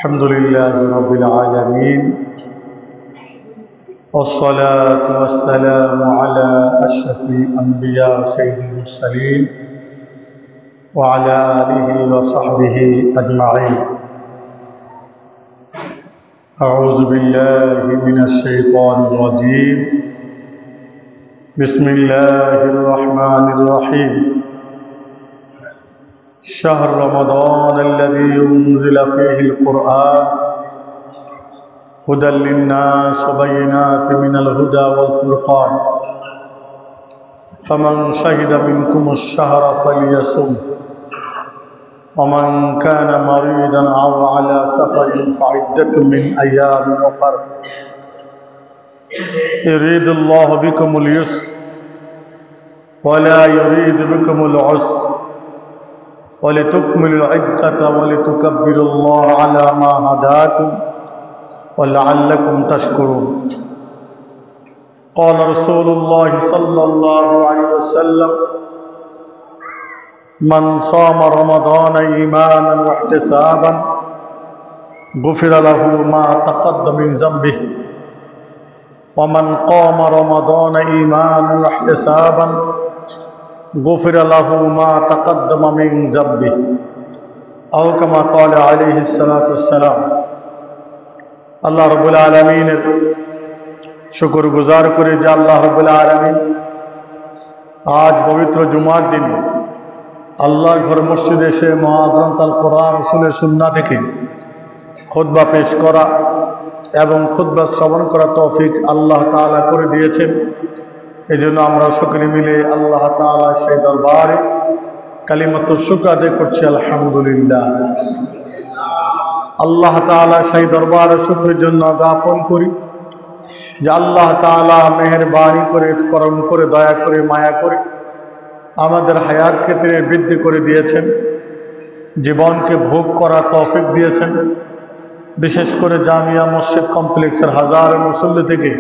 الحمد لله رب العالمين والصلاة والسلام على أشرف الأنبياء سيد المرسلين وعلى آله وصحبه أجمعين. أعوذ بالله من الشيطان الرجيم. بسم الله الرحمن الرحيم. شهر رمضان الذي أنزل فيه القرآن هدى للناس وبينات من الهدى والفرقان فمن شهد منكم الشهر فليصم ومن كان مريضا أو على سفر فعدة من أيام أخر يريد الله بكم اليسر ولا يريد بكم العسر ولتكملوا العدة ولتكبروا الله على ما هداكم ولعلكم تشكرون. قال رسول الله صلى الله عليه وسلم من صام رمضان إيمانا واحتسابا غفر له ما تقدم من ذنبه ومن قام رمضان إيمانا واحتسابا غفر له ما تقدم من ذنبه أو كما قال عليه الصلاة والسلام. আল্লাহ রাব্বুল আলামিনের শুকর গুজার করি যে আল্লাহ রাব্বুল আলামিন আজ পবিত্র জুমার দিন আল্লাহর ঘর মসজিদে এসে মহাগ্রন্থ আল কোরআন রাসূলের সুন্নাহ থেকে খুতবা পেশ করা এবং খুতবা শ্রবণ করা তৌফিক আল্লাহ তাআলা করে দিয়েছেন। এজন্য আমরা সকলে মিলে আল্লাহ তাআলা সেই দরবারে কালিমাতুশ শুকর আদায় করছি আলহামদুলিল্লাহ। আল্লাহ তাআলা সেই দরবারে শুকরের জন্য জ্ঞাপন করি যে আল্লাহ তাআলা মেহেরবানি করে করম করে দয়া করে মায়া করে আমাদের হায়াত ক্ষেত্রে বৃদ্ধি করে দিয়েছেন, জীবনকে ভোগ করা তৌফিক দিয়েছেন। বিশেষ করে জামিয়া মসজিদ কমপ্লেক্সের হাজার মুসল্লি থেকে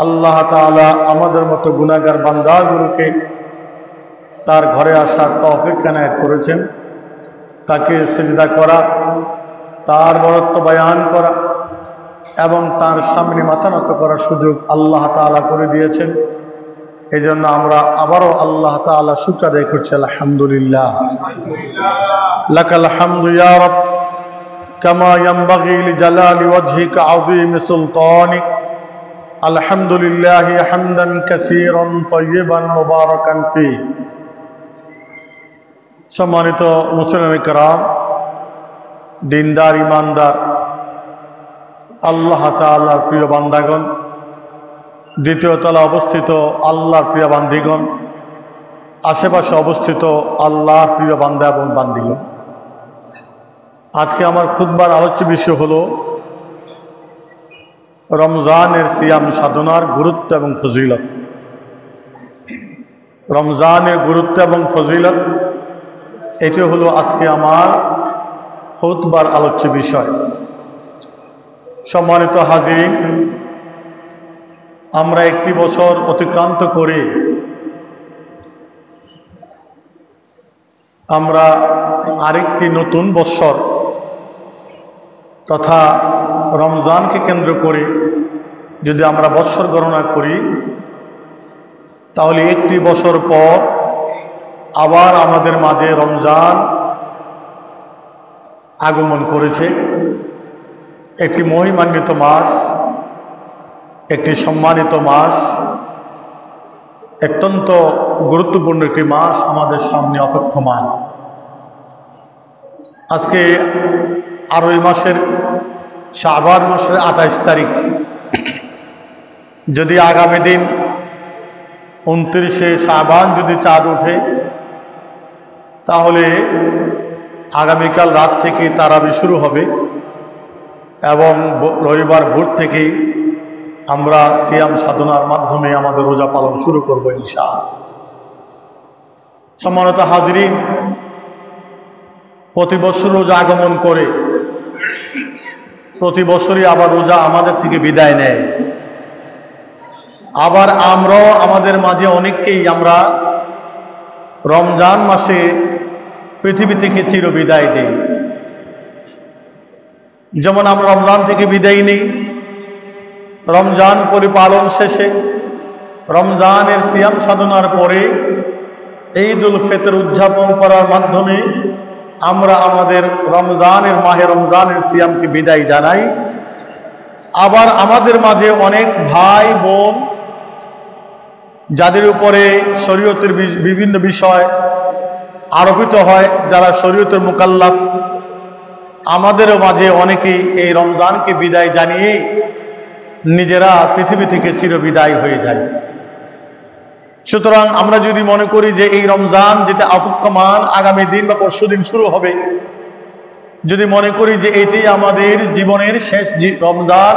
আল্লাহ তাআলা আমাদের মতো গুনাহগার বান্দাগুলোকে তার ঘরে আসার তৌফিক এনায়েত করেছেন। তাকে সিজদা করা, তার বরত্ব বয়ান করা এবং তার সামনে মাথা নত করার সুযোগ আল্লাহ তাআলা করে দিয়েছেন। এই জন্য আমরা আবারও আল্লাহ তাআলা শুকর আদায় করছি আলহামদুলিল্লাহ। লাকাল হামদু ইয়া রাব কামা ইয়ানবাগি লিজালালি ওয়াজহিকা আযীমি সুলতানিক। আলহামদুলিল্লাহ হামদান কাসীরান তাইয়িবান মুবারাকান ফি। সম্মানিত মুসলিম کرام, দিনদার ইমানদার আল্লাহ তাআলার প্রিয় বান্দাগণ, দ্বিতীয় তলা অবস্থিত আল্লাহর প্রিয় বান্দিগণ, আশেপাশে অবস্থিত আল্লাহর প্রিয় বান্দা এবং বান্দিগণ, আজকে আমার খুতবার আলোচ্য বিষয় হলো রমজানের সিয়াম সাধনার গুরুত্ব এবং ফজিলত। রমজানের গুরুত্ব এবং ফজিলত, এটি হলো আজকে আমার খুতবার আলোচ্য বিষয়। সম্মানিত হাজির, আমরা একটি বছর অতিক্রান্ত করে আমরা আরেকটি নতুন বৎসর তথা রমজানকে কেন্দ্র করে যদি আমরা বৎসর গণনা করি, তাহলে একটি বছর পর আবার আমাদের মাঝে রমজান আগমন করেছে। একটি মহিমান্বিত মাস, একটি সম্মানিত মাস, অত্যন্ত গুরুত্বপূর্ণ একটি মাস আমাদের সামনে অপেক্ষমান। আজকে আরবি মাসের শাবান মাসের 28 তারিখ। যদি আগামী দিন 29শে শাবান যদি চাঁদ ওঠে, তাহলে আগামীকাল রাত থেকে তারাবি শুরু হবে এবং রবিবার ভোর থেকেই আমরা সিয়াম সাধনার মাধ্যমে আমাদের রোজা পালন শুরু করব ইনশাআল্লাহ। সম্মানিত হাজিরিন, প্রতি বছর রোজা আগমন করে প্রতি বছরই আবার রোজা আমাদের থেকে বিদায় নেয়। আবার আমরাও আমাদের মাঝে অনেককেই আমরা রমজান মাসে পৃথিবী থেকে চিরবিদায় দেই। যেমন আমরা রমজান থেকে বিদায় নিই, রমজান পরিপালন শেষে রমজানের সিয়াম সাধনার পরে ঈদুল ফিতর উদযাপন করার মাধ্যমে আমরা আমাদের মাহে রমজানের সিয়ামকে বিদায় জানাই। আবার আমাদের মাঝে অনেক ভাই বোন যাদের উপরে শরীয়তের বিভিন্ন বিষয় আরোপিত হয়, যারা শরীয়তের মুকাল্লাফ, আমাদেরও মাঝে অনেকেই এই রমজানকে বিদায় জানিয়ে নিজেরা পৃথিবী থেকে চিরবিদায় হয়ে যায়। সুতরাং আমরা যদি মনে করি যে এই রমজান যেটা অপেক্ষমান আগামী দিন বা পরশুদিন শুরু হবে, যদি মনে করি যে এটি আমাদের জীবনের শেষ রমজান,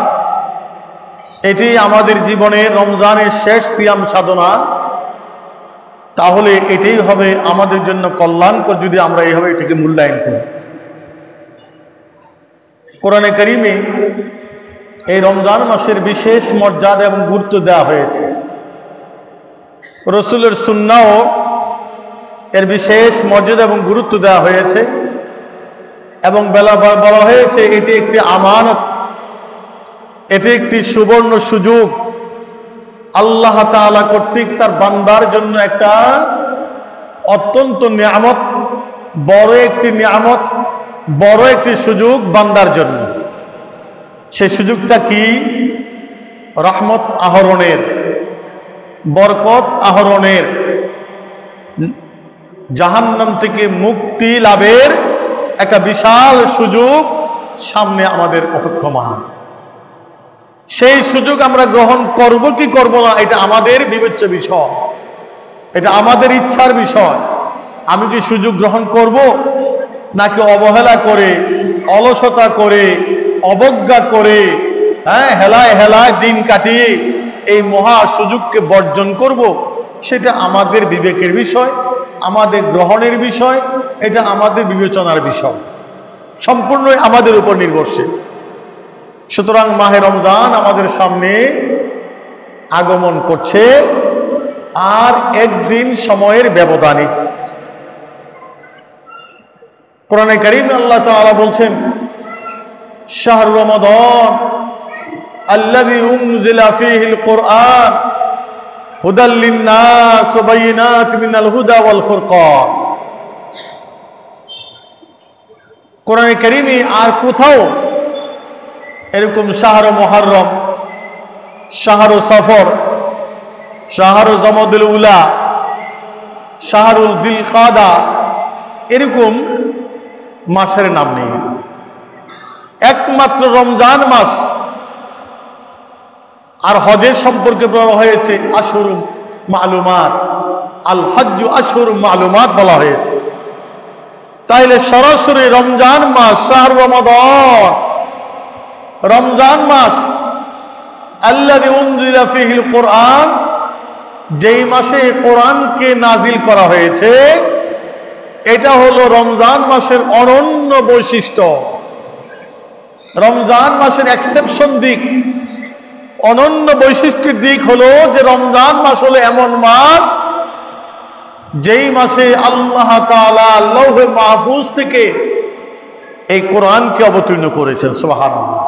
এটি আমাদের জীবনের রমজানের শেষ সিয়াম সাধনা, তাহলে এটাই হবে আমাদের জন্য কল্যাণকর যদি আমরা এইভাবে এটাকে মূল্যায়ন করি। কোরআনে কারিমে এই রমজান মাসের বিশেষ মর্যাদা এবং গুরুত্ব দেওয়া হয়েছে। রসুলের সুন্নাও এর বিশেষ মর্যাদা এবং গুরুত্ব দেওয়া হয়েছে এবং বলা হয়েছে এটি একটি আমানত, এটি একটি সুবর্ণ সুযোগ, আল্লাহ তাআলা কর্তৃক তার বান্দার জন্য একটা অত্যন্ত নিয়ামত, বড় একটি নিয়ামত, বড় একটি সুযোগ বান্দার জন্য। সেই সুযোগটা কি? রহমত আহরণের, বরকত আহরণের, জাহান্নাম থেকে মুক্তি লাভের একটা বিশাল সুযোগ সামনে আমাদের অপেক্ষমান। সেই সুযোগ আমরা গ্রহণ করব কি করব না, এটা আমাদের বিবেচ্য বিষয়, এটা আমাদের ইচ্ছার বিষয়। আমি কি সুযোগ গ্রহণ করব, নাকি অবহেলা করে, অলসতা করে, অবজ্ঞা করে, হেলায় হেলায় দিন কাটিয়ে এই মহা সুযোগকে বর্জন করব, সেটা আমাদের বিবেকের বিষয়, আমাদের গ্রহণের বিষয়, এটা আমাদের বিবেচনার বিষয়, সম্পূর্ণ আমাদের উপর নির্ভরশীল। সুতরাং মাহে রমজান আমাদের সামনে আগমন করছে আর একদিন সময়ের ব্যবধানে। কোরআনে কারীমে আল্লাহ তাআলা বলছেন, শাহরু রমাদান আল্লাযী উনজিলা ফীহিল কুরআন হুদাল লিন-নাস ওয়া বায়িনাতিন মিনাল হুদা ওয়াল ফুরকান। কোরআনে কারীমে আর কোথাও এরকম শাহরু মুহররম, শাহরু সফর, শাহরু জমাদুল উলা, শাহরুল জিলকাদা, এরকম মাসের নাম নেই। একমাত্র রমজান মাস আর হজের সম্পর্কে বলা হয়েছে আশহুরুম মালুমাত, আল হজ্জু আশহুরুম মালুমাত বলা হয়েছে। তাইলে সরাসরি রমজান মাস, শাহরু রমাদান, রমজান মাস, আল্লাযী উনজিলা ফীহিল কুরআন, যেই মাসে কোরআনকে নাজিল করা হয়েছে, এটা হলো রমজান মাসের অনন্য বৈশিষ্ট্য, রমজান মাসের এক্সেপশন দিক, অনন্য বৈশিষ্ট্যের দিক হলো যে রমজান মাস হলো এমন মাস যেই মাসে আল্লাহ তাআলা লৌহে মাহফুজ থেকে এই কোরআনকে অবতীর্ণ করেছেন। সুবহানাল্লাহ।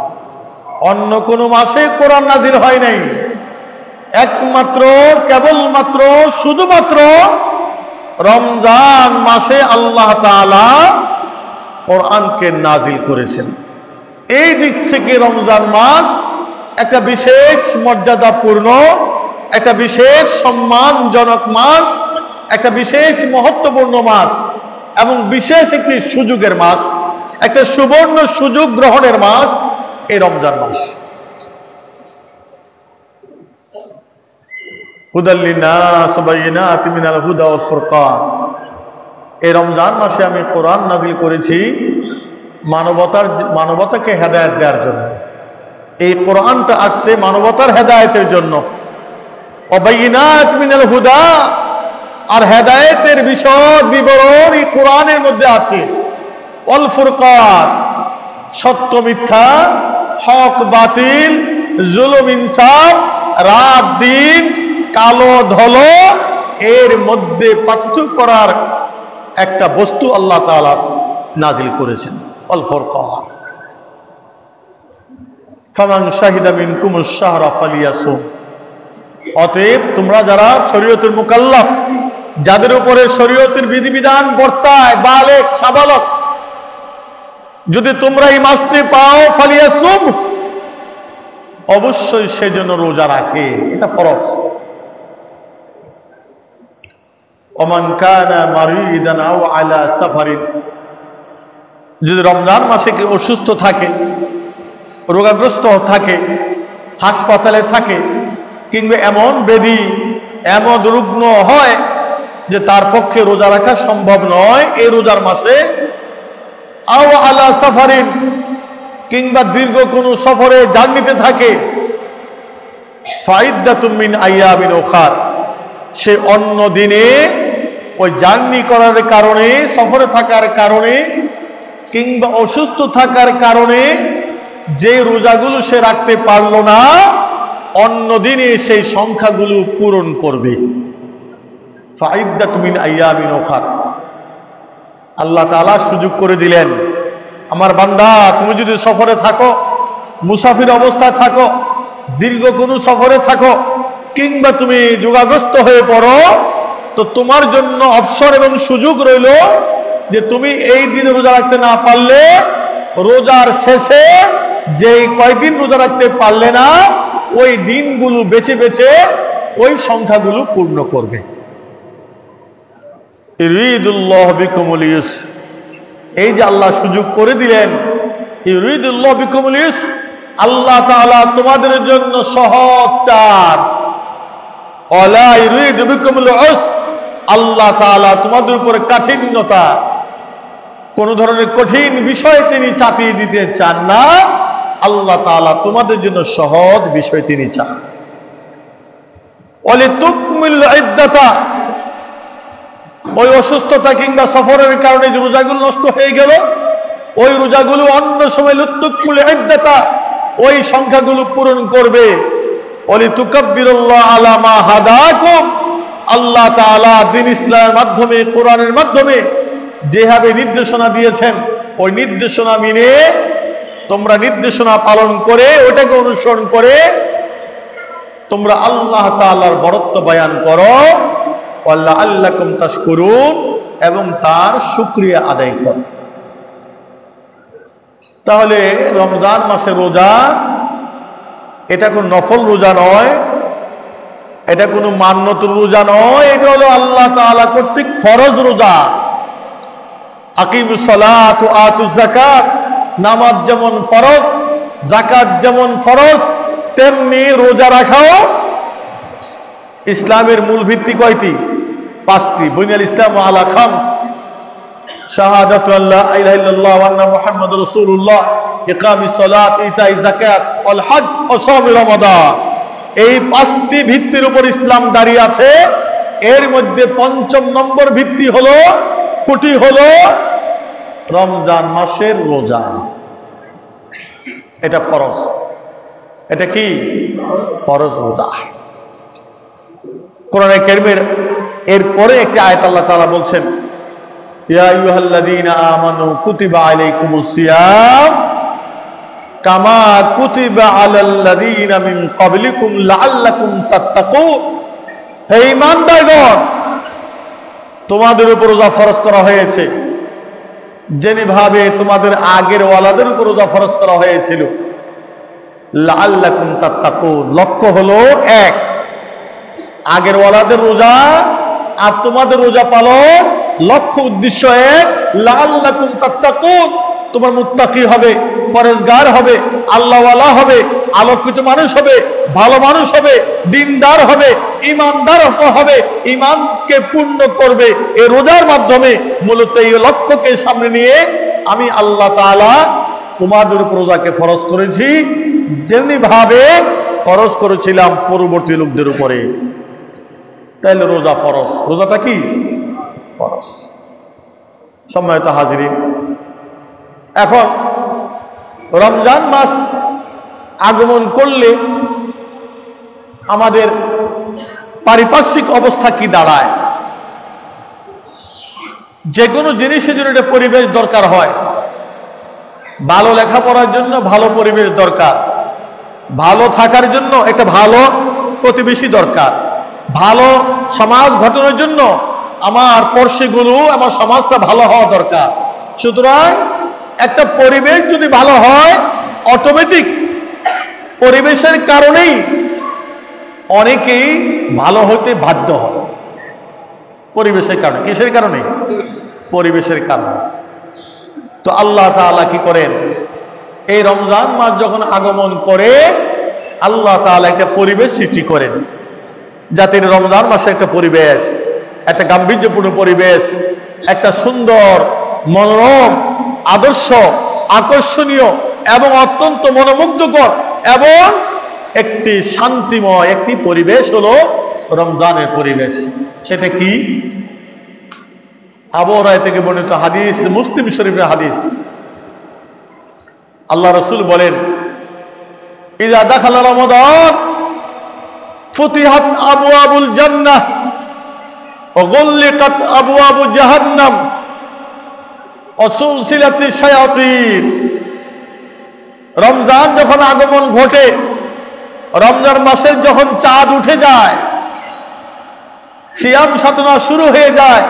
অন্য কোন মাসে কোরআন নাজিল হয় নাই, একমাত্র কেবলমাত্র শুধুমাত্র রমজান মাসে আল্লাহ তাআলা কোরআনকে নাজিল করেছেন। এই দিক থেকে রমজান মাস একটা বিশেষ মর্যাদাপূর্ণ, একটা বিশেষ সম্মানজনক মাস, একটা বিশেষ মহত্বপূর্ণ মাস এবং বিশেষ একটি সুযোগের মাস, একটা সুবর্ণ সুযোগ গ্রহণের মাস এই রমজান মাস। হুদাল লিন-নাস ওয়া বায়িনাতিন মিনাল হুদা ওয়াল ফুরকান। এই রমজান মাসে আমি কোরআন নাজিল করেছি মানবতাকে হেদায়েত দেওয়ার জন্য। এই কোরআনটা আসছে মানবতার হেদায়েতের জন্য। ওয়া বায়িনাত মিনাল হুদা, আর হেদায়েতের বিশদ বিবরণ এই কোরআনের মধ্যে আছে। ওয়াল ফুরকান, সত্য মিথ্যা, হক বাতিল, জুলুম ইনসাফ, রাত দিন, কালো ধলো, এর মধ্যে পার্থক্য করার একটা বস্তু আল্লাহ তাআলা নাজিল করেছেন। ওয়াল ফুরকান, ফামান শাহিদা মিনকুমুশ শাহরা ফালিয়াসুম। অতএব তোমরা যারা শরীয়তের মুকাল্লাফ, যাদের উপরে শরীয়তের বিধিবিধান বর্তায়, বালেগ সাবালক, যদি তোমরা এই মাসটি পাও ফালিয়াসুম, অবশ্যই সেজন্য রোজা রাখে, এটা ফরজ। ওমান কানা মারিদান আও আলা সাফারিন, যদি রমজান মাসে কেউ অসুস্থ থাকে, রোগাগ্রস্ত থাকে, হাসপাতালে থাকে, কিংবা এমন ব্যাধি, এমন রুগ্ন হয় যে তার পক্ষে রোজা রাখা সম্ভব নয় এই রোজার মাসে, আও আলা সাফারিন, কিংবা দীর্ঘ কোনো সফরে জার্নিতে থাকে, ফাইদ্দাতুম মিন আইয়ামিন উখার, সে অন্য দিনে ওই জার্নি করার কারণে, সফরে থাকার কারণে কিংবা অসুস্থ থাকার কারণে যে রোজাগুলো সে রাখতে পারলো না, অন্য দিনে সেই সংখ্যাগুলো পূরণ করবে। ফাইদ্দাতুম মিন আইয়ামিন উখার। আল্লাহ তাআলা সুযোগ করে দিলেন, আমার বান্দা তুমি যদি সফরে থাকো, মুসাফির অবস্থায় থাকো, দীর্ঘ কোনো সফরে থাকো, কিংবা তুমি রোগাগ্রস্ত হয়ে পড়ো, তো তোমার জন্য অবসর এবং সুযোগ রইল যে তুমি এই দিনে রোজা রাখতে না পারলে রোজার শেষে যে কয়েকদিন রোজা রাখতে পারলে না, ওই দিনগুলো বেছে বেছে ওই সংখ্যাগুলো পূর্ণ করবে। ইউরিদুল্লাহ বিকুমুল ইউসর, এই যে আল্লাহ সুযোগ করে দিলেন, ইউরিদুল্লাহ বিকুমুল ইউসর, আল্লাহ তাআলা তোমাদের জন্য সহজ চান। ওয়ালা ইউরিদু বিকুমুল উসর, আল্লাহ তাআলা তোমাদের উপরে কাঠিন্যতা, কোন ধরনের কঠিন বিষয় তিনি চাপিয়ে দিতে চান না। আল্লাহ তাআলা তোমাদের জন্য সহজ বিষয় তিনি চান। ওয়ালিতুকমিল ইদ্দাতা, ওই অসুস্থতা কিংবা সফরের কারণে যে রোজাগুলো নষ্ট হয়ে গেল, ওই রোজাগুলো অন্য সময় লিতুকমিল ইদ্দাতা, ওই সংখ্যাগুলো পূরণ করবে। ওয়ালিতুকাব্বিরুল্লাহ আলা মা হাদাকুম, আল্লাহ তাআলা দ্বীন ইসলামের মাধ্যমে, কোরআনের মাধ্যমে যেভাবে নির্দেশনা দিয়েছেন, ওই নির্দেশনা মেনে তোমরা নির্দেশনা পালন করে, ওটাকে অনুসরণ করে তোমরা আল্লাহ তাআলার বরত্ব বয়ান করো, ওয়াল্লাআল্লাকুম তাশকুরুন, এবং তার শুকরিয়া আদায় করো। তাহলে রমজান মাসে রোজা, এটা কোন নফল রোজা নয়, এটা কোনো মান্যতুর রোজা নয়, এটা হলো আল্লাহ তাআলা কর্তৃক ফরজ রোজা। আকিমুস সালাত ওয়া আতুজ যাকাত, নামাজ যেমন ফরজ, যাকাত যেমন ফরজ, তেমনি রোজা রাখাও। ইসলামের মূল ভিত্তি কয়টি? পাঁচটি। বুনিয়াল ইসলাম আলা খামস, শাহাদাতু আল্লা ইলাহা ইল্লাল্লাহ ওয়া আন্না মুহাম্মাদুর রাসূলুল্লাহ, ইকামিস সালাত, ইতাইজ যাকাত, ওয়াল হজ ওয়া সাওম রমাদান। এই পাঁচটি ভিত্তির উপর ইসলাম দাঁড়িয়ে আছে। এর মধ্যে পঞ্চম নম্বর ভিত্তি হলো, খুঁটি হলো রমজান মাসের রোজা। এটা ফরজ। এটা কি? ফরজ রোজা। কোরআনে কারীমের এরপরে একটি আয়াত আল্লাহ তাআলা বলছেন, ইয়া আইয়ুহাল্লাযীনা আমানু কুতিবা আলাইকুমুস সিয়াম কামা কুতিবা আলাল্লাযীনা মিন ক্বাবলিকুম লাআল্লাকুম তাত্তাকুন। হে ঈমানদারগণ, তোমাদের উপর রোজা ফরজ করা হয়েছে যেভাবে তোমাদের আগের ওয়ালাদের উপর রোজা ফরজ করা হয়েছিল। লাআল্লাকুম তাত্তাকুন, লক্ষ্য হলো এক, আগের ওয়ালাদের রোজা আর তোমাদের রোজা পালন, লক্ষ্য উদ্দেশ্য এক। লাআল্লাকুম তাত্তাকুন, তোমার মুত্তাকি হবে, পরেজগার হবে, আল্লাহওয়ালা হবে, আলোকিত মানুষ হবে, ভালো মানুষ হবে, দিনদার হবে, ইমানদার হবে, ইমানকে পূর্ণ করবে এই রোজার মাধ্যমে। মূলত এই লক্ষ্যকে সামনে নিয়ে আমি আল্লাহ তাআলা তোমাদের উপর রোজাকে ফরজ করেছি, যেমনিভাবে ফরজ করেছিলাম পূর্ববর্তী লোকদের উপরে। তাহলে রোজা ফরজ। রোজাটা কি? ফরজ। সম্মানিত হাজিরিন, এখন রমজান মাস আগমন করলে আমাদের পারিপার্শ্বিক অবস্থা কি দাঁড়ায়? যে কোনো জিনিসের জন্য একটা পরিবেশ দরকার হয়। ভালো লেখাপড়ার জন্য ভালো পরিবেশ দরকার, ভালো থাকার জন্য একটা ভালো প্রতিবেশী দরকার, ভালো সমাজ গঠনের জন্য আমার পড়শিগুলো, আমার সমাজটা ভালো হওয়া দরকার। সুতরাং একটা পরিবেশ যদি ভালো হয়, অটোমেটিক পরিবেশের কারণেই অনেকেই ভালো হতে বাধ্য হয়। পরিবেশের কারণে, কিসের কারণে? পরিবেশের কারণে। তো আল্লাহ তাআলা কি করেন, এই রমজান মাস যখন আগমন করে আল্লাহ তাআলা একটা পরিবেশ সৃষ্টি করেন, যাতে রমজান মাসে একটা পরিবেশ, একটা গাম্ভীর্যপূর্ণ পরিবেশ, একটা সুন্দর মনোরম আদর্শ আকর্ষণীয় এবং অত্যন্ত মনোমুগ্ধকর এবং একটি শান্তিময় একটি পরিবেশ হলো রমজানের পরিবেশ। সেটা কি? আবু হুরায়রা থেকে বর্ণিত হাদিস, মুসলিম শরীফের হাদিস। আল্লাহ রাসূল বলেন, ইযা দাখালা রমাদান ফুতিহাত আবওয়াবুল জান্নাহ ওয়া গুল্লিকাত আবওয়াবু জাহান্নাম ওয়া সুলসিলাতিশ শায়াতিন। রমজান যখন আগমন ঘটে, রমজান মাসের যখন চাঁদ উঠে যায়, সিয়াম সাধনা শুরু হয়ে যায়,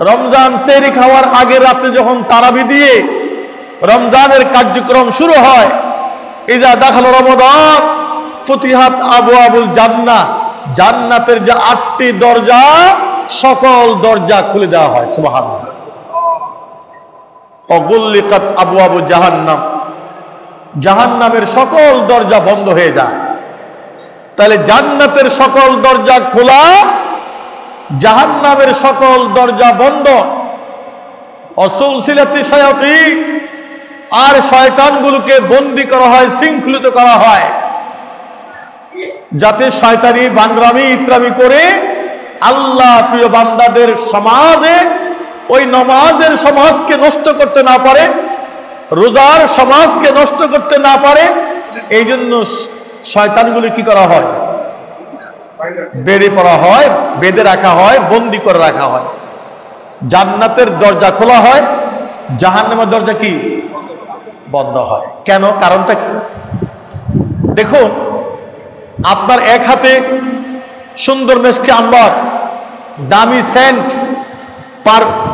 রমজান সেহরি খাওয়ার আগের রাতে যখন তারাবি দিয়ে রমজানের কার্যক্রম শুরু হয়, ইযা দাখালা রমাদান ফুতিহাত আবওয়াবুল জান্নাহ, জান্নাতের যে 8টি দরজা, সকল দরজা খুলে দেওয়া হয়। সুবহানাল্লাহ। ওয়া গুল্লিকাত আবওয়াবু জাহান্নাম, জাহান্নামের সকল দরজা বন্ধ হয়ে যায়। তাহলে জান্নাতের সকল দরজা খোলা, জাহান্নামের সকল দরজা বন্ধ। অসুলসিলাতিশ শায়াতিন, আর শয়তানগুলোকে বন্দী করা হয়, শৃঙ্খলিত করা হয়, যাতে শয়তানি বান্দরামি ইত্রামি করে আল্লাহ প্রিয় বান্দাদের সমাজে ওই নামাজের সমাজকে নষ্ট করতে না পারে, রোজার সমাজকে নষ্ট করতে না পারে। এই জন্য শয়তানগুলি কি করা হয়? বেড়ে পড়া হয়, বেঁধে রাখা হয়, বন্দি করে রাখা হয়। জান্নাতের দরজা খোলা হয়, জাহান্নামের দরজা কি? বন্ধ হয়। কেন? কারণটা কি? দেখুন, আপনার এক হাতে সুন্দর মেশকে আম্বার, দামি সেন্ট,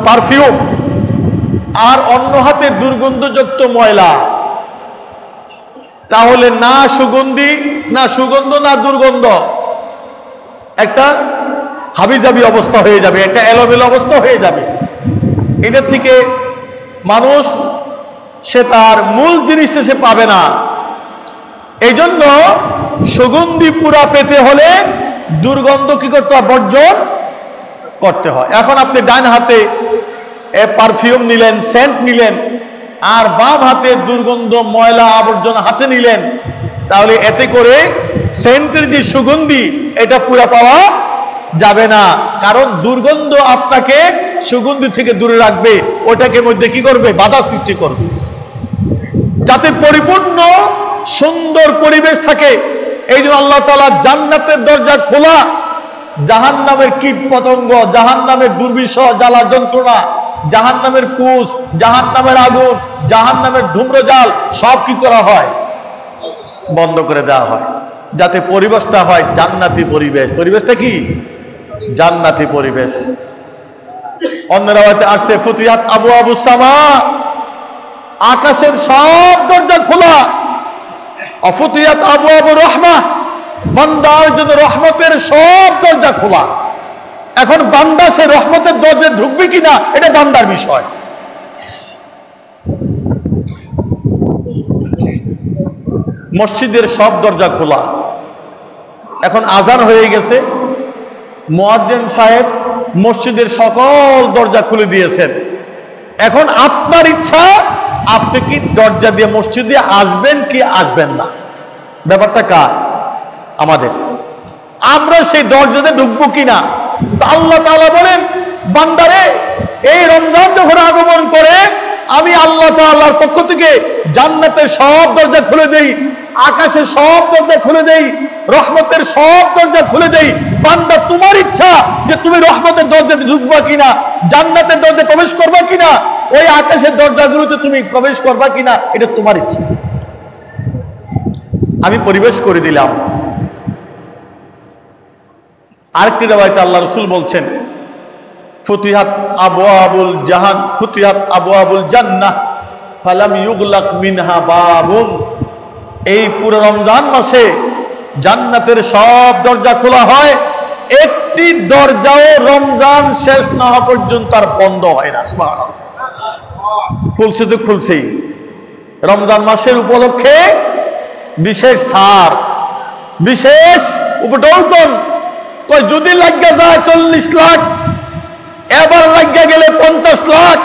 পারফিউম, আর অন্য হাতে দুর্গন্ধযুক্ত ময়লা, তাহলে না সুগন্ধি, না সুগন্ধ, না দুর্গন্ধ, একটা হাবিজাবি অবস্থা হয়ে যাবে, একটা এলোমেলো অবস্থা হয়ে যাবে। এটা থেকে মানুষ সে তার মূল জিনিসটা সে পাবে না। এই জন্য সুগন্ধি পুরা পেতে হলে দুর্গন্ধ কি করতে হয়? বর্জন করতে হয়। এখন আপনি ডান হাতে পারফিউম নিলেন, সেন্ট নিলেন, আর বাম হাতে দুর্গন্ধ ময়লা আবর্জনা হাতে নিলেন, তাহলে এতে করে সেন্টের যে সুগন্ধি এটা পুরা পাওয়া যাবে না। কারণ দুর্গন্ধ আপনাকে সুগন্ধি থেকে দূরে রাখবে, ওটাকে মধ্যে কি করবে? বাধা সৃষ্টি করবে। যাতে পরিপূর্ণ সুন্দর পরিবেশ থাকে, এই জন্য আল্লাহ তাআলা জান্নাতের দরজা খোলা, জাহান্নামের কীট পতঙ্গ, জাহান্নামের দুর্বিষহ জ্বালা যন্ত্রণা, জাহান্নামের কুশ, জাহান্নামের আগুন, জাহান্নামের ধূম্রজাল সব কি করা হয়? বন্ধ করে দেওয়া হয়, যাতে পরিবেশটা হয় জান্নাতি পরিবেশ। পরিবেশটা কি? জান্নাতি পরিবেশ। অন্য রাওয়াতে আসছে ফুতিহাত আবওয়াবুস সামা, আকাশের সব দরজা খোলা। অফুতিহাত আবওয়াবুর রাহমাহ, বান্দার জন্য রহমতের সব দরজা খোলা। এখন বান্দা সে রহমতের দরজায় ঢুকবে কিনা এটা বান্দার বিষয়। মসজিদের সব দরজা খোলা। এখন আজান হয়ে গেছে, মুয়াজ্জিন সাহেব মসজিদের সকল দরজা খুলে দিয়েছেন। এখন আপনার ইচ্ছা, আপনি কি দরজা দিয়ে মসজিদে আসবেন কি আসবেন না, ব্যাপারটা কার? আমাদের। আমরা সেই দরজাতে ঢুকবো কিনা। তো আল্লাহ তাআলা বলেন, বান্দারে, এই রমজান যখন আগমন করে আমি আল্লাহ তাআলার পক্ষ থেকে জান্নাতের সব দরজা খুলে দেই, আকাশের সব দরজা খুলে দেই, রহমতের সব দরজা খুলে দেই। বান্দা, তোমার ইচ্ছা যে তুমি রহমতের দরজাতে ঢুকবা কিনা, জান্নাতের দরজায় প্রবেশ করবা কিনা, ওই আকাশের দরজাগুলোতে তুমি প্রবেশ করবা কিনা, এটা তোমার ইচ্ছা। আমি পরিবেশ করে দিলাম। আরেকটি রিওয়ায়াতে আল্লাহ রাসূল বলছেন, ফুতিহাত আবওয়াবুল জাহান ফুতিহাত আবওয়াবুল জান্নাহ ফালাম ইউগলাক মিনহা বাবুন। এই পুরো রমজান মাসে জান্নাতের সব দরজা খোলা হয়, একটি দরজাও রমজান শেষ না হওয়া পর্যন্ত আর বন্ধ হয় না। সুবহানাল্লাহ। খুলছে তো খুলছেই। রমজান মাসের উপলক্ষে বিশেষ ছাড়, বিশেষ উপটৌকন। যদি লাগিয়া যায় 40 লাখ, এবার লাগিয়া গেলে 50 লাখ।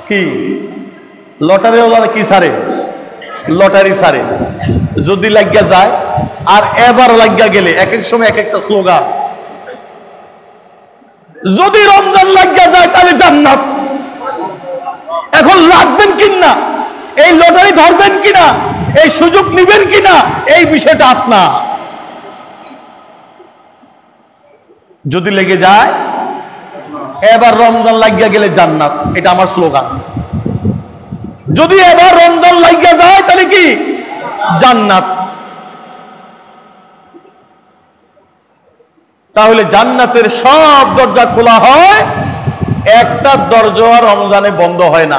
কি লটারি ওরা কি ছাড়ে? লটারি ছাড়ে। যদি লাগিয়া যায় আর এবার লাগিয়া গেলে, এক এক সময় এক একটা স্লোগান। যদি রমজান লাগিয়া যায় তাহলে জান্নাত। এখন লাগবেন কিনা, এই লটারি ধরবেন কিনা, এই সুযোগ নিবেন কিনা, এই বিষয়টা আপনার। যদি লেগে যায় এবার রমজান লাগিয়া গেলে জান্নাত, এটা আমার স্লোগান। যদি এবার রমজান লাগিয়া যায় তাহলে কি জান্নাত। তাহলে জান্নাতের সব দরজা খোলা হয়, একটা দরজা রমজানে বন্ধ হয় না।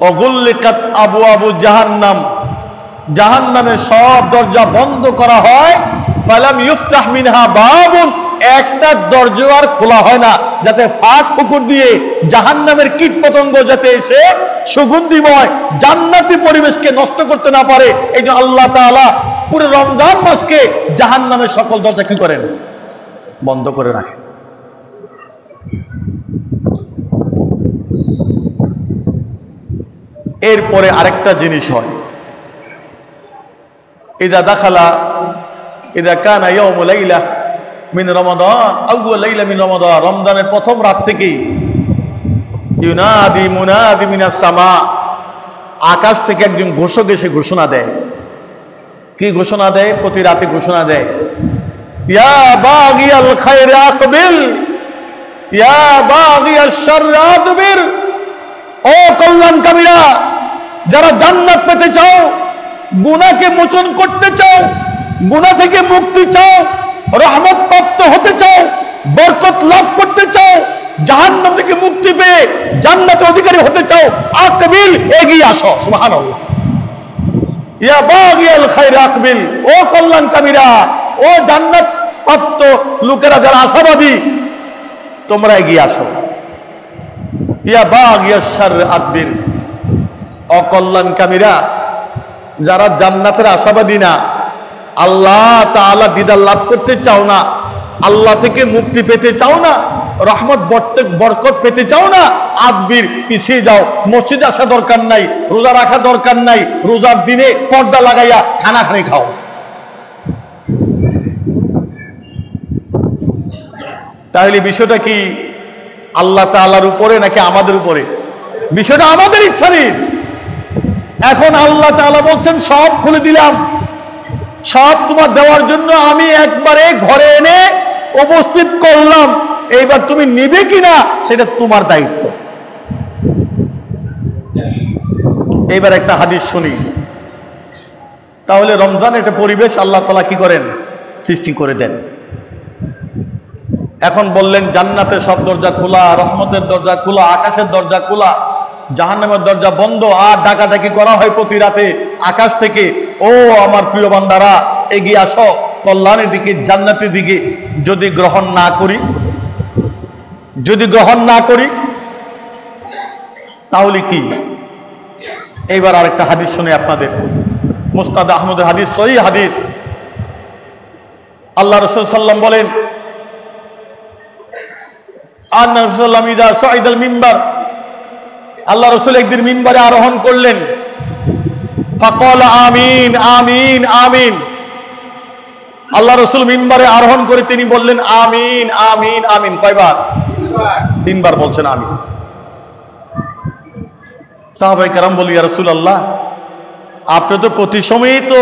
অগুল্লিকাত আবওয়াবু জাহান্নাম, জাহান্নামের সব দরজা বন্ধ করা হয়। ফালাম ইফতাহ মিনহা বাবুন, একটা দরজা আর খোলা হয় না, যাতে ফাঁক ফুকুর দিয়ে জাহান্নামের কীট পতঙ্গ যাতে এসে সুগন্ধিময় জান্নাতি পরিবেশকে নষ্ট করতে না পারে। এই জন্য আল্লাহ তাআলা পুরো রমজান মাসকে জাহান্নামের সকল দরজা কি করেন? বন্ধ করে রাখেন। এরপরে আরেকটা জিনিস হয়, ইযা দাখালা ইযা কানা ইয়াউমু লাইলা মিন রমাদান আউয়াল লাইলা মিন রমাদান, রমজানের প্রথম রাত থেকেই ইউনাদি মুনাদি মিনাস সামা, আকাশ থেকে একজন ঘোষক এসে ঘোষণা দেয়। কি ঘোষণা দেয়? প্রতি রাতে ঘোষণা দেয়, ইয়া বাগিয়াল খায়রি আকবিল ইয়া বাগিয়াশ শাররি আদবির। ও কল্যাণকামীরা, যারা জান্নাত পেতে চাও, গুনাহকে মোচন করতে চাও, গুনাহ থেকে মুক্তি চাও, রহমত প্রাপ্ত হতে চাও, বরকত লাভ করতে চাও, জাহান্নাম থেকে মুক্তি পেয়ে জান্নাতের অধিকারী হতে চাও, আকবিল, এগিয়ে আসো। সুবহানাল্লাহ। ইয়া বাগিয়াল খায়রি আকবিল, ও কল্যাণকামীরা, ও জান্নাত প্রাপ্ত লোকেরা যারা আশাবাদী, তোমরা এগিয়ে আসো। ইয়া বাগিয়াশ শাররি আকবিল, অকল্যাণকামীরা যারা জান্নাতের আশাবাদী না, আল্লাহ তাআলা দিদার লাভ করতে চাও না, আল্লাহ থেকে মুক্তি পেতে চাও না, রহমত বরকত পেতে চাও না, আদবির, পিছিয়ে যাও। মসজিদে আসা দরকার নাই, রোজা রাখা দরকার নাই, রোজার দিনে পর্দা লাগাইয়া খানা খানি খাও। তাহলে বিষয়টা কি আল্লাহ তাআলার উপরে নাকি আমাদের উপরে? বিষয়টা আমাদের ইচ্ছাধীন। এখন আল্লাহ তাআলা বলছেন, সব খুলে দিলাম, সব তোমার দেওয়ার জন্য আমি একবারে ঘরে এনে উপস্থিত করলাম, এইবার তুমি নিবে কিনা সেটা তোমার দায়িত্ব। এইবার একটা হাদিস শুনি। তাহলে রমজান একটা পরিবেশ আল্লাহ তাআলা কি করেন? সৃষ্টি করে দেন। এখন বললেন জান্নাতের সব দরজা খোলা, রহমতের দরজা খোলা, আকাশের দরজা খোলা, জাহান্নামের দরজা বন্ধ, আর ডাকাডাকি করা হয় প্রতি রাতে আকাশ থেকে, ও আমার প্রিয় বান্দারা এগিয়ে আসো কল্যাণের দিকে, জান্নাতের দিকে। যদি গ্রহণ না করি, যদি গ্রহণ না করি তাহলে কি? এইবার আরেকটা হাদিস শুনে আপনাদের, মুসনাদ আহমদের হাদিস, সহিহ হাদিস। আল্লাহ রাসূল সাল্লাল্লাহু বলেন, আন্না রাসূলুল্লাহ ইযা সাইদাল মিম্বার, আল্লাহ রাসূল একদিন মিম্বারে আরোহণ করলেন, ফাকালা আমিন আমিন আমিন। আল্লাহ রাসূল মিম্বারে আরোহণ করে তিনি বললেন আমিন আমিন আমিন। কয়বার? তিনবার বলছেন আমিন। সাহাবায়ে কেরাম বলি, ইয়া রাসূলুল্লাহ, আপনি তো প্রতি সময়ই তো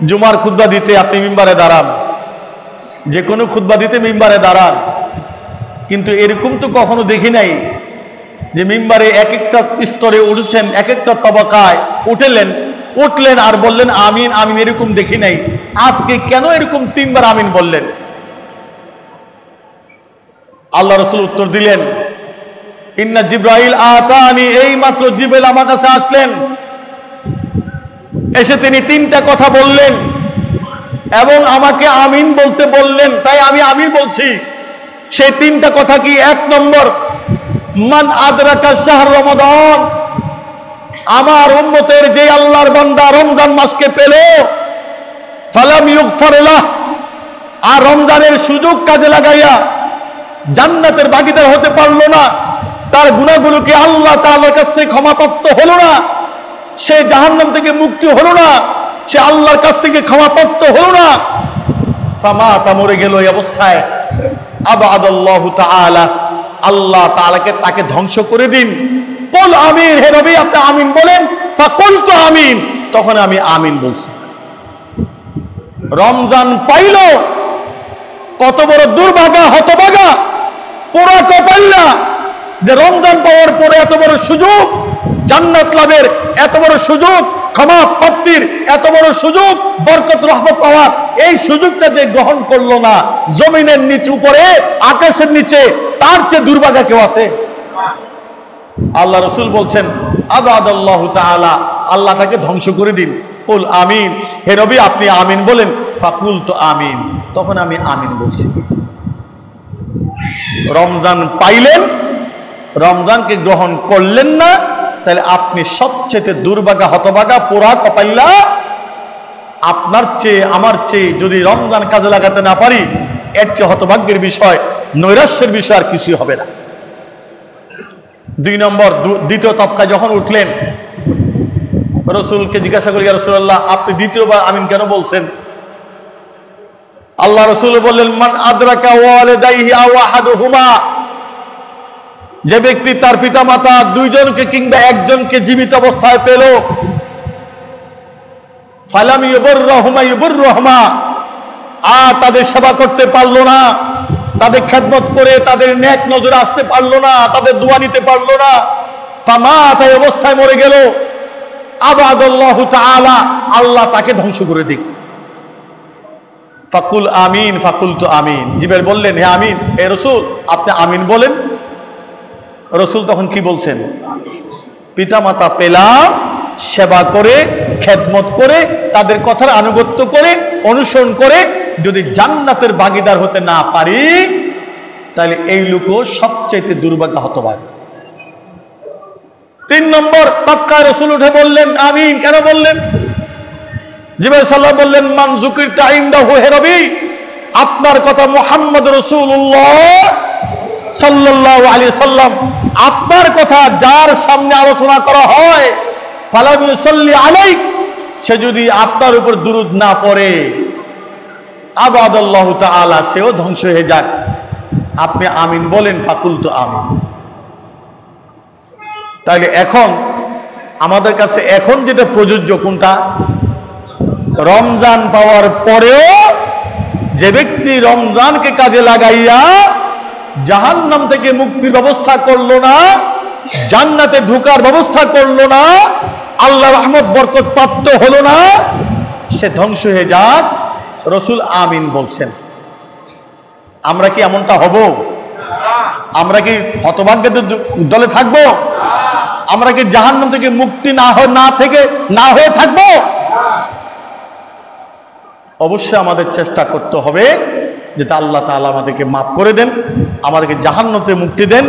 জুমার খুতবা দিতে আপনি মিম্বারে দাঁড়ান, যে কোনো খুতবা দিতে মিম্বারে দাঁড়ান, কিন্তু এরকম তো কখনো দেখি নাই যে মিম্বারে এক একটা স্তরে উঠেছেন, এক একটা তবাকায় উঠেলেন, উঠলেন আর বললেন আমিন আমিন, এরকম দেখি নাই, আজকে কেন এরকম 3 বার আমিন বললেন? আল্লাহ রাসূল উত্তর দিলেন, ইন্না জিবরাইল আতানি, এই মাত্র জিবরাইল আমার কাছে আসলেন, এসে তিনি 3টা কথা বললেন এবং আমাকে আমিন বলতে বললেন, তাই আমি আমিন বলছি। সেই 3টা কথা কি? 1 নম্বর, মান আদরাকা শাহর রমাদান, আমার উম্মতের যে আল্লাহর বান্দা রমজান মাসকে পেল, ফালাম ইউগফার লাহ, আর রমজানের সুযোগ কাজে লাগাইয়া জান্নাতের ভাগীদার হতে পারল না, তার গুনাহগুলোকে আল্লাহ তাআলার কাছ থেকে ক্ষমাপ্রাপ্ত হলো না, সে জাহান্নাম থেকে মুক্তি হলো না, সে আল্লাহর কাছ থেকে ক্ষমাপ্রাপ্ত হলো না, ফামাতা, মরে গেল এই অবস্থায়, আবাদাল্লাহু তাআলা, আল্লাহ তাআলাকে তাকে ধ্বংস করে দিন। কুল আমিন, হে নবী আপনি আমিন বলেন। ফাকুলতু আমিন, তখন আমি আমিন বলছি। রমজান পাইল, কত বড় দুর্ভাগা, হতভাগা, পোড়া কপাল্লা, যে রমজান পাওয়ার পরে এত বড় সুযোগ, জান্নাত লাভের এত বড় সুযোগ, ক্ষমা প্রাপ্তির এত বড় সুযোগ, বরকত রহমত পাওয়ার এই সুযোগটা যে গ্রহণ করলো না, জমিনের নিচে, উপরে আকাশের নিচে, তার চেয়ে দুর্ভাগা কেউ আছে? আল্লাহ রাসূল বলছেন, আবাদাল্লাহু তাআলা, আল্লাহ তাকে ধ্বংস করে দিন। কুল আমিন, হে নবী আপনি আমিন বলেন। ফাকুলতু আমিন, তখন আমি আমিন বলছি। রমজান পাইলেন, রমজানকে গ্রহণ করলেন না, তাহলে আপনি সবচেয়ে দুর্ভাগা, হতভাগা, পোড়া কপাল্লা। আপনার চেয়ে আমার চেয়ে যদি রমজান কাজে লাগাতে না পারি, এর চেয়ে হতভাগ্যের বিষয়, নৈরাশ্যের বিষয় আর কিছুই হবে না। 2 নম্বর, দ্বিতীয় তবকায় যখন উঠলেন, রাসূলকে জিজ্ঞাসা করি, ইয়া রাসূলুল্লাহ আপনি দ্বিতীয়বার আমিন কেন বলছেন? আল্লাহ রাসূল বললেন, মান আদরাকা ওয়ালিদাইহি আও আহাদুহুমা, যে ব্যক্তি তার পিতামাতা দুইজনকে কিংবা একজনকে জীবিত অবস্থায় পেল, ফালাম ইউবরহুমা ইউবরহুমা, আর তাদের সেবা করতে পারলো না, তাদের খেদমত করে তাদের নেক নজরে আসতে পারলো না, তাদের দোয়া নিতে পারলো না, ফামাতা, এই অবস্থায় মরে গেল, আবাদাল্লাহু তাআলা, আল্লাহ তাকে ধ্বংস করে দিক। ফাকুল আমিন, ফাকুলতু আমিন, জিবরাইল বললেন, হে আমিন, হে রাসূল আপনি আমিন বলেন। রাসূল তখন কি বলছেন? পিতামাতা পেলাম, সেবা করে, খেদমত করে, তাদের কথার আনুগত্য করে, অনুসরণ করে যদি জান্নাতের ভাগীদার হতে না পারি, তাহলে এই লোকও সবচেয়ে দুর্ভাগা, হতভাগা। 3 নম্বর তবকায় রাসূল উঠে বললেন আমিন কেন বললেন? জিবরাইল সাল্লাল্লাহু বললেন, মান যুকিরতা ইনদাহু, হে নবী আপনার কথা মুহাম্মদ রাসূলুল্লাহ সাল্লাল্লাহু আলাইহি সাল্লাম, আপনার কথা যার সামনে আলোচনা করা হয়, ফালাম ইউসাল্লি আলাইক, সে যদি আপনার উপর দুরূদ না পড়ে, আবাদাল্লাহু তাআলা, সেও ধ্বংস হয়ে যাক। আপনি আমিন বলেন। ফাকুলতু আমিন। তাহলে এখন আমাদের কাছে এখন যেটা প্রযোজ্য, কোনটা? রমজান পাওয়ার পরেও যে ব্যক্তি রমজানকে কাজে লাগাইয়া জাহান্নাম থেকে মুক্তির ব্যবস্থা করলো না, জান্নাতে ঢোকার ব্যবস্থা করলো না, আল্লাহ রহমত বরকত প্রাপ্ত হলো না, সে ধ্বংস হয়ে যাক। রাসূল আমিন বলছেন। আমরা কি এমনটা হব? আমরা কি হতভাগ্যদের দলে থাকবো? আমরা কি জাহান্নাম থেকে মুক্তি না হয়ে থাকবো? অবশ্যই আমাদের চেষ্টা করতে হবে যেটা আল্লাহ তাআলা আমাদেরকে মাফ করে দেন, আমাদেরকে জাহান্নাম থেকে মুক্তি দেন,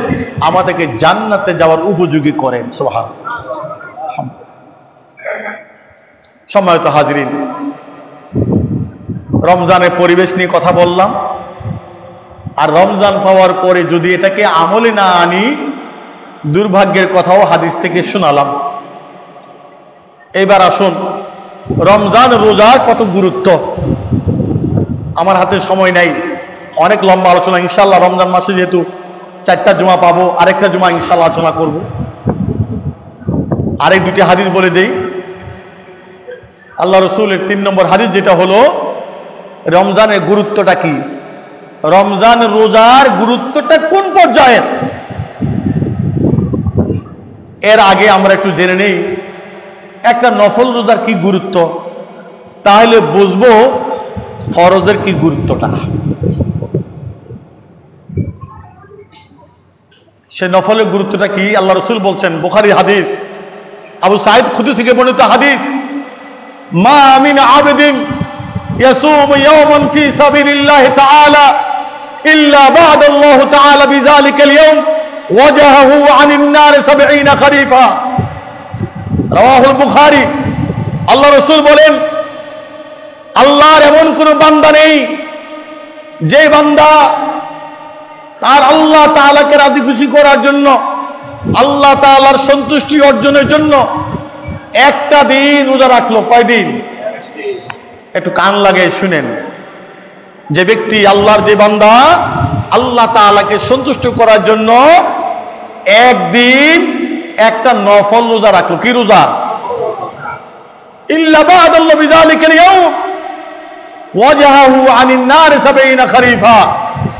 আমাদেরকে জান্নাতে যাওয়ার উপযোগী করেন। সুবহানাল্লাহ। সম্মানিত হাজিরিন, রমজানের পরিবেশ নিয়ে কথা বললাম, আর রমজান পাওয়ার পরে যদি এটাকে আমলে না আনি, দুর্ভাগ্যের কথাও হাদিস থেকে শোনালাম। এবার আসুন, রমজান রোজার কত গুরুত্ব। আমার হাতে সময় নাই, অনেক লম্বা আলোচনা। ইনশাআল্লাহ রমজান মাসে যেহেতু 4টা জুমা পাবো, আরেকটা জুমা ইনশাআল্লাহ আলোচনা করব। আরেক 2টি হাদিস বলে দেই। আল্লাহ রসুলের 3 নম্বর হাদিস যেটা হলো, রমজানের গুরুত্বটা কি, রমজান রোজার গুরুত্বটা কোন পর্যায়ে। এর আগে আমরা একটু জেনে নেই, একটা নফল রোজার কি গুরুত্ব, তাহলে বুঝবো ফরজের কি গুরুত্বটা। সে নফলের গুরুত্বটা কি আল্লাহ রসুল বলছেন, বুখারী হাদিস, আবু সাঈদ খুদরি থেকে বর্ণিত হাদিস, মা মিন আবদিন ইয়াসুমু ইয়াওমান ফি সাবিলিল্লাহি তাআলা ইল্লা বা'দাল্লাহু তাআলা বিযালিকাল ইয়াওম ওয়াজাহাহু আনিন নার 70 খরিফা। রাওয়াহুল বুখারী। আল্লাহ রসুল বলেন, আল্লাহর এমন কোন বান্দা নেই যে বান্দা তার আল্লাহ তাআলাকে রাজি খুশি করার জন্য, আল্লাহ তাআলার সন্তুষ্টি অর্জনের জন্য একটা দিন রোজা রাখলো। কয়দিন? একটু কান লাগে শুনেন। যে ব্যক্তি, আল্লাহর যে বান্দা আল্লাহ তাআলাকে সন্তুষ্ট করার জন্য একদিন একটা নফল রোজা রাখলো। কি রোজা? ইল্লা বা'দাল্লাহু বিযালিকাল ইয়াওম ওয়াজাহাহু আনিন নার 70 খরিফা।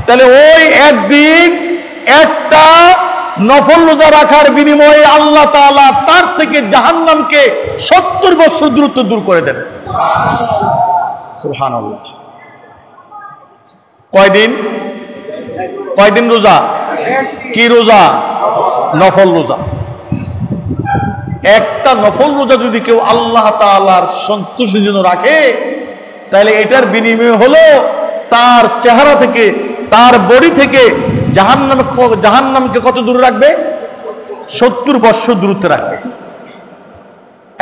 তাহলে ওই একদিন একটা নফল রোজা রাখার বিনিময়ে আল্লাহ তাআলা তার থেকে জাহান্নামকে 70 বছর দূরত্ব দূর করে দেন। সুবহানাল্লাহ। কয়দিন? কয়দিন রোজা? কি রোজা? নফল রোজা। একটা নফল রোজা যদি কেউ আল্লাহ তাআলার সন্তুষ্টির জন্য রাখে, তাহলে এটার বিনিময় হলো তার চেহারা থেকে, তার বডি থেকে জাহান্নামকে কত দূরে রাখবে? 70 বছর দূরত্বে রাখবে।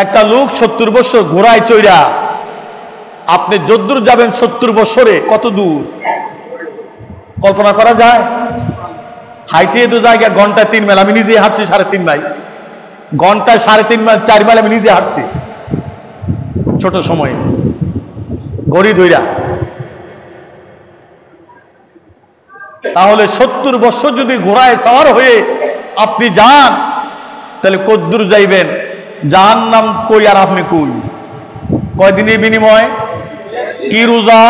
একটা লোক 70 বছর ঘোড়ায় চড়া, আপনি যদ্দূর যাবেন 70 বছরে কত দূর কল্পনা করা যায়? হাইটে তো জায়গা ঘন্টায় 3 মাইল। আমি নিজে হাঁটছি 3.5 মাইল, ঘন্টায় 3.5 মাইল 4 মাইল আমি নিজে হাঁটছি ছোট সময়ে ঘড়ি ধইরা। তাহলে 70 বছর যদি ঘোড়ায় সওয়ার হয়ে আপনি যান, তাহলে কদ্দূর যাইবেন? জাহান্নাম কই আর আপনি কই? কয়দিনের বিনিময়? কি রোজা?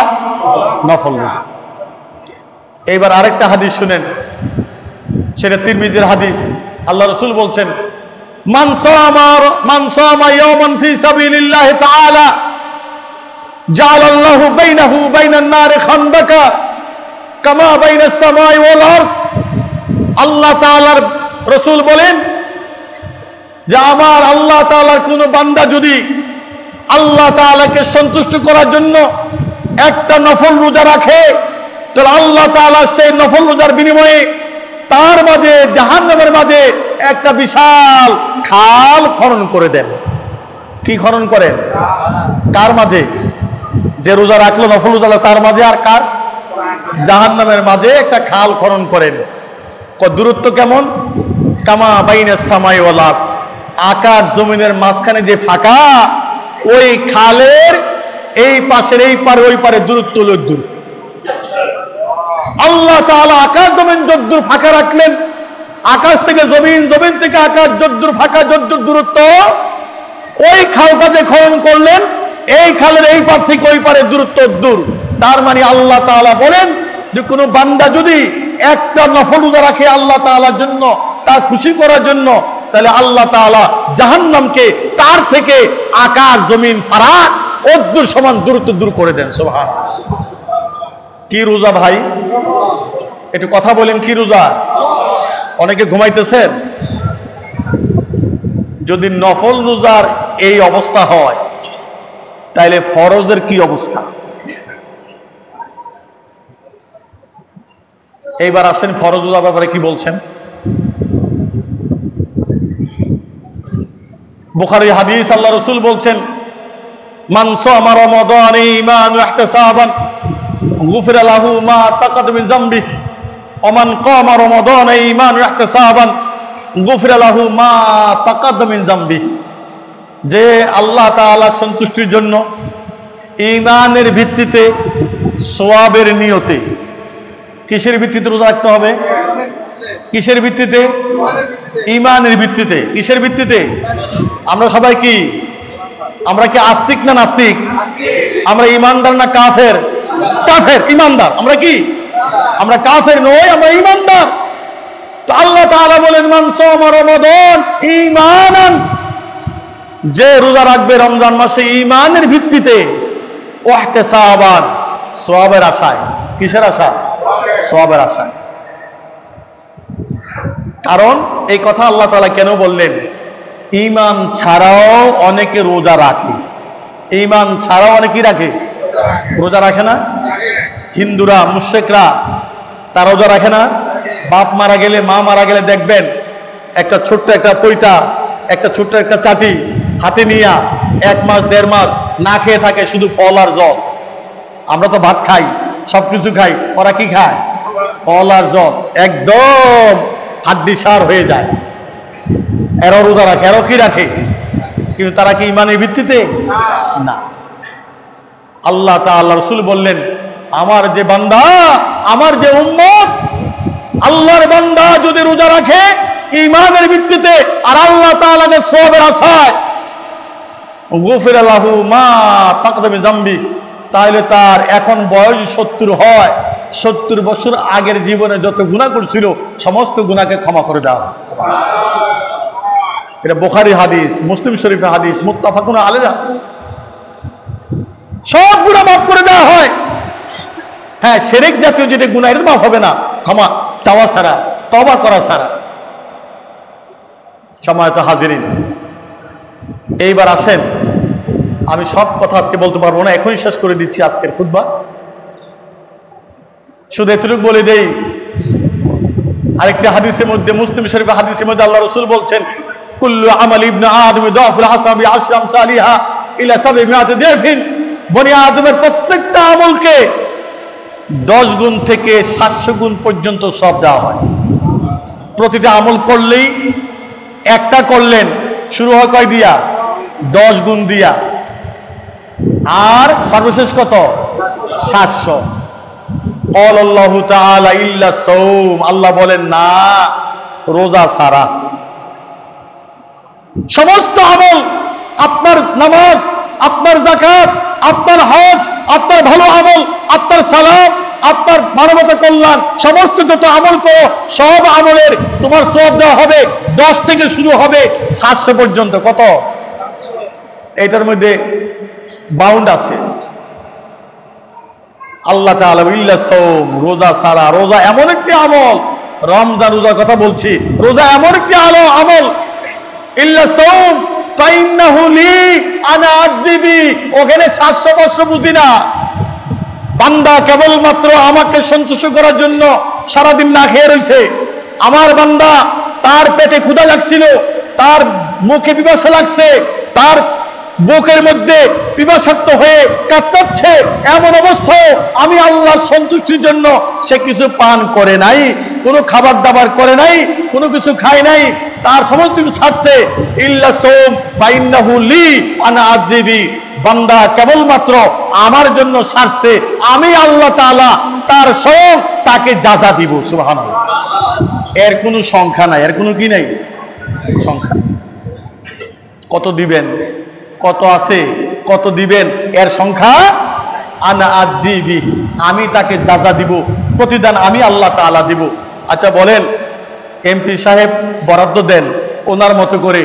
নফল রোজা। এইবার আরেকটা হাদিস শুনেন, সেটা তিরমিজির হাদিস। আল্লাহ রাসূল বলছেন, মান সামা ইয়াওমান ফি সাবিলিল্লাহি তাআলা জাআলাল্লাহু বাইনাহু বাইনান নারি খানদাকা কামা বাইনাস সামাই ওয়াল আরদ। আল্লাহ তাআলার রাসূল বলেন যে আমার আল্লাহ তাআলার কোন বান্দা যদি আল্লাহ তাআলাকে সন্তুষ্ট করার জন্য একটা নফল রোজা রাখে, তাহলে আল্লাহ তাআলা সেই নফল রোজার বিনিময়ে তার মাঝে, জাহান্নামের মাঝে একটা বিশাল খাল খনন করে দেন। কি খনন করেন? কার মাঝে? যে রোজা রাখলো, নফল রোজা, তার মাঝে। আর কার? জাহান্নামের মাঝে একটা খাল খনন করেন। দূরত্ব কেমন? কামা বাইনাস সামাই ওয়াল আরদ। আকাশ জমিনের মাঝখানে যে ফাঁকা, ওই খালের এই পাশের এই পারে ওই পারে দূরত্ব হলো দূর। আল্লাহ তাআলা আকাশ জমিন যদ্দূর ফাঁকা রাখলেন, আকাশ থেকে জমিন, জমিন থেকে আকাশ যদ্দূর ফাঁকা, যদ্দূর দূরত্ব, ওই খালটা যে খনন করলেন, এই খালের এই পার থেকে ওই পারে দূরত্ব দূর। তার মানে আল্লাহ তাআলা বলেন যে কোনো বান্দা যদি একটা নফল রোজা রাখে আল্লাহ তাআলার জন্য, তার খুশি করার জন্য, তাহলে আল্লাহ তাআলা জাহান্নামকে তার থেকে আকাশ জমিন ফারাক অদ্দূর সমান দূরত্ব দূর করে দেন। সুবহানাল্লাহ। কি রোজা ভাই? একটু কথা বলেন, কি রোজা? অনেকে ঘুমাইতেছেন। যদি নফল রোজার এই অবস্থা হয়, তাহলে ফরজের কি অবস্থা? এইবার আসেন ফরজ রোজার ব্যাপারে কি বলছেন। বুখারী হাদিস, আল্লাহ রাসূল বলছেন, মান সামা রমাদান ঈমানান ওয়া ইহতিসাবান গুফিরা লাহু মা তাকাদ্দামা মিন যামবিহি ওয়া মান কামা রমাদান ঈমানান ওয়া ইহতিসাবান গুফিরা লাহু মা তাকাদ্দামা মিন যামবিহি। যে আল্লাহ তাআলার সন্তুষ্টির জন্য ঈমানের ভিত্তিতে, সওয়াবের নিয়তে, কিসের ভিত্তিতে রোজা রাখতে হবে? কিসের ভিত্তিতে? ঈমানের ভিত্তিতে। কিসের ভিত্তিতে? আমরা সবাই কি? আমরা কি আস্তিক না নাস্তিক? আমরা ঈমানদার না কাফের? কাফের। ঈমানদার। আমরা কি? আমরা কাফের নই, আমরা ঈমানদার। তো আল্লাহ তাআলা বলেন, মান সামা রমাদান ঈমানান, যে রোজা রাখবে রমজান মাসে ঈমানের ভিত্তিতে, ওয়াহতিসাবান, সওয়াবের আশায়। কিসের আশা? সওয়াবের আশায়। কারণ এই কথা আল্লাহ তাআলা কেন বললেন? ঈমান ছাড়াও অনেকে রোজা রাখে, ঈমান ছাড়াও অনেকেই রাখে, রোজা রাখে না। হিন্দুরা, মুশরিকরা তারা রোজা রাখে না। বাপ মারা গেলে, মা মারা গেলে দেখবেন একটা ছোট্ট একটা পৈতা, একটা ছোট্ট একটা চাটি হাতে নিয়ে 1 মাস 1.5 মাস না খেয়ে থাকে, শুধু ফল আর জল। আমরা তো ভাত খাই, সবকিছু খাই, ওরা কি খায়? ফল আর জল, একদম হাড্ডি সার হয়ে যায়। এরা রোজা রাখে, এরা কি রাখে? কিন্তু তারা কি ঈমানের ভিত্তিতে? না। আল্লাহ তাআলা, রাসূল বললেন, আমার যে বান্দা, আমার যে উম্মত, আল্লাহর বান্দা যদি রোজা রাখে ঈমানের ভিত্তিতে আর আল্লাহ তাআলার সওয়াবের আশায়, গুফিরা লাহু মা তাকদাম মিন যামবি, তাহলে তার এখন বয়স 70 হয়, 70 বছর আগের জীবনে যত গুনাহ করছিল সমস্ত গুনাহকে ক্ষমা করে দেওয়া হয়। এটা বুখারী হাদিস, মুসলিম শরীফের হাদিস, মুত্তাফাকুন আলাইহি হাদিস। সব গুনাহ মাফ করে দেওয়া হয়। হ্যাঁ, শিরক জাতীয় যেটা গুনাহ, এর মাফ হবে না ক্ষমা চাওয়া ছাড়া, তওবা করা ছাড়া। সম্মানিত হাজিরিন, এইবার আসেন, আমি সব কথা আজকে বলতে পারবো না, এখনই শেষ করে দিচ্ছি আজকের খুতবা। শুধু এতটুকু বলে দেই, আরেকটা হাদিসের মধ্যে, মুসলিম শরীফের হাদিসের মধ্যে আল্লাহ রাসূল বলছেন, কুল্লু আমাল ইবনে আদম দাফুল হাসান বিআশরি আমসালিহা ইলা 700 দিরফিন। বনি আদমের প্রত্যেকটা আমলকে 10 গুণ থেকে 700 গুণ পর্যন্ত সব দেওয়া হয়। প্রতিটা আমল করলেই, একটা করলেন শুরু হয় কয় দিয়া? 10 গুণ দিয়া, আর সর্বশেষ কত? 700। ক্বাল আল্লাহু তাআলা ইল্লা সাওম, আল্লাহ বলেন না, রোজা ছাড়া। সমস্ত আমল, আপনার নামাজ, আপনার যাকাত, আপনার হজ, আপনার ভালো আমল, আপনার সালাত, আপনার মানবতা কল্যাণ, সমস্ত যত আমল করো সব আমলের তোমার সওয়াব দেওয়া হবে। 10 থেকে শুরু হবে 700 পর্যন্ত। কত? এটার মধ্যে বাউন্ড আছে। আল্লাহ তাআলা ইল্লা সাওম, রোজা ছাড়া। রোজা এমন একটি আমল, রমজান রোজার কথা বলছি, রোজা এমন একটি আমল, ইল্লা সাওম ফাইন্নাহু লি আনা আযিবি, ওখানে 700 বুঝি না। বান্দা কেবলমাত্র আমাকে সন্তুষ্ট করার জন্য সারাদিন না খেয়ে রয়েছে। আমার বান্দা, তার পেটে ক্ষুধা লাগছিল, তার মুখে পিপাসা লাগছে, তার বুকের মধ্যে পিপাসার্ত হয়ে কাতরাচ্ছে, এমন অবস্থায় আমি আল্লাহর সন্তুষ্টির জন্য সে কিছু পান করে নাই, কোনো খাবার দাবার করে নাই, কোনো কিছু খায় নাই, তার সমস্ত কিছু ছাড়ছে। ইল্লা সাওম ফাইন্নাহু লি আনা আযিবি, বান্দা কেবলমাত্র আমার জন্য ছাড়ছে, আমি আল্লাহ তাআলা তার স্বয়ং তাকে যাজা দিব। সুবহানাল্লাহ। এর কোনো সংখ্যা নাই, এর কোনো কি নাই? সংখ্যা। কত দিবেন, কত আছে, কত দিবেন, এর সংখ্যা আনা আযিবি, আমি তাকে যাজা দিব, প্রতিদান আমি আল্লাহ তাআলা দিব। আচ্ছা বলেন, এমপি সাহেব বরাদ্দ দেন ওনার মতো করে,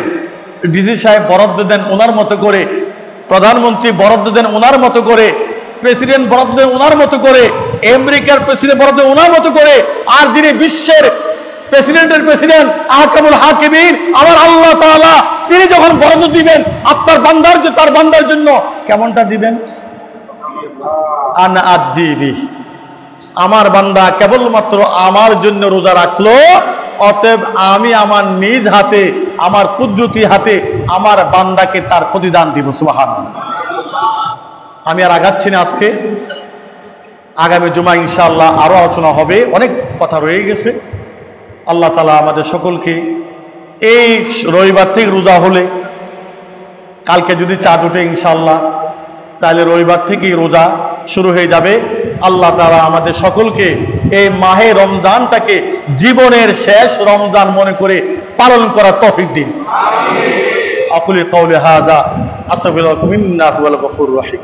ডিসি সাহেব বরাদ্দ দেন ওনার মতো করে, প্রধানমন্ত্রী বরাদ্দ দেন ওনার মতো করে, প্রেসিডেন্ট বরাদ্দ দেন ওনার মতো করে, আমেরিকার প্রেসিডেন্ট বরাদ্দ দেন ওনার মতো করে, আর যিনি বিশ্বের প্রেসিডেন্টের প্রেসিডেন্ট আহকামুল হাকিমিন আমার আল্লাহ তাআলা, তিনি যখন বরাদ্দ দিবেন আপনার বান্দার, তার বান্দার জন্য কেমনটা দিবেন? আনা আযিবি, আমার বান্দা কেবলমাত্র আমার জন্য রোজা রাখলো, অতএব আমি আমার নিজ হাতে, আমার কুদরতি হাতে আমার বান্দাকে তার প্রতিদান দিব। সুবহানাল্লাহ। আমি আর আগাচ্ছি না আজকে, আগামী জুমা ইনশাআল্লাহ আরো আলোচনা হবে, অনেক কথা রয়ে গেছে। আল্লাহ তাআলা আমাদের সকলকে, এই রবিবার থেকে রোজা হলে, কালকে যদি চাঁদ ওঠে ইনশাআল্লাহ, তাহলে রবিবার থেকেই রোজা শুরু হয়ে যাবে। আল্লাহ তাআলা আমাদের সকলকে এই মাহে রমজানটাকে জীবনের শেষ রমজান মনে করে পালন করার তৌফিক দিন। আমিন। আকুলি কাওলি হাযা আস্তাগফিরুল্লাহ, ইন্নাহু হুয়াল গফুরুর রহিম।